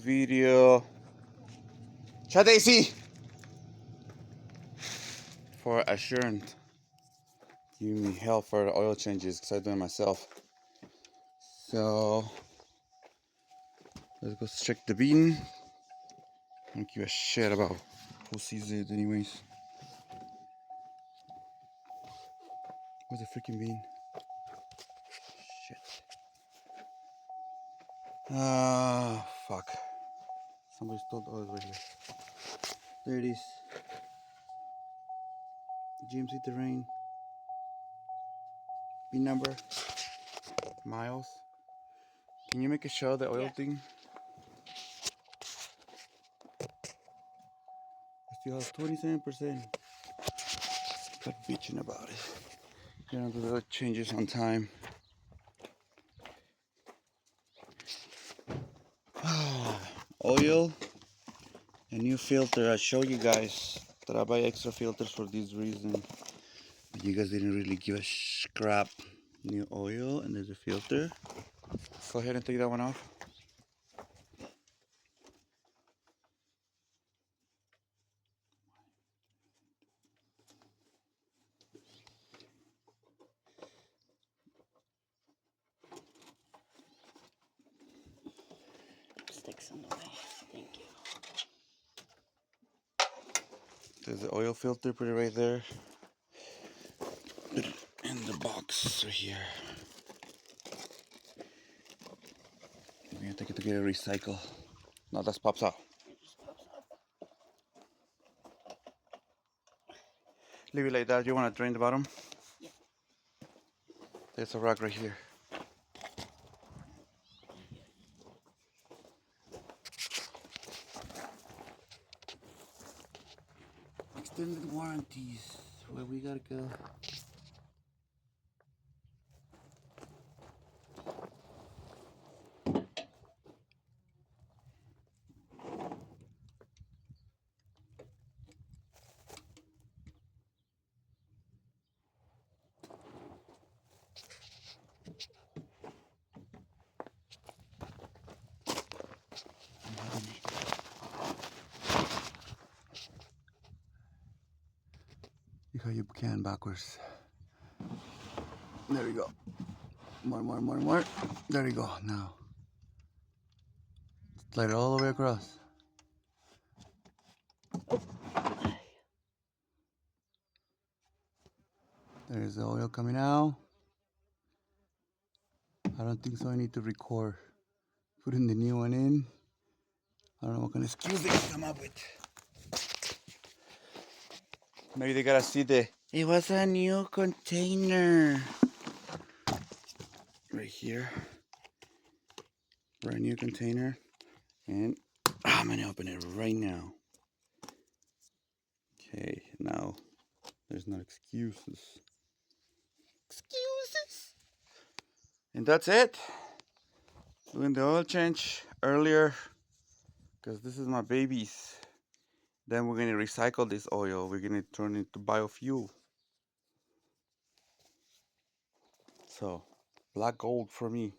video. Ciao Daisy! For Assurant. Giving me hell for the oil changes because I do it myself. So let's go check the bean. I don't give a shit about who sees it anyways. Where's the freaking bean? Shit. Ah, fuck. Somebody stole the oil right here. There it is. GMC Terrain. Bean number. Miles. Can you make a show the oil thing? I still have 27%. Quit bitching about it. You know, the changes on time. Oil, a new filter. I show you guys that I buy extra filters for this reason. But you guys didn't really give a scrap. New oil, and there's a filter. Go ahead and take that one off. Sticks in the way. Thank you. There's the oil filter, put it right there. Put it in the box right here. We're gonna take it to get a recycle. No, that pops out. It just pops up. Leave it like that. You want to drain the bottom? Yeah. There's a rock right here. Extended warranties. Where we gotta go. You how you can backwards. There we go. More. There we go. Now slide it all the way across. There's the oil coming out. I don't think so. I need to record. Putting the new one in. I don't know what kind of excuse they can come up with. Maybe they gotta see it was a new container. Right here. Brand new container. And I'm gonna open it right now. Okay, now there's no excuses. And that's it. Doing the oil change earlier because this is my babies. Then we're gonna recycle this oil. We're gonna turn it to biofuel. So black gold for me.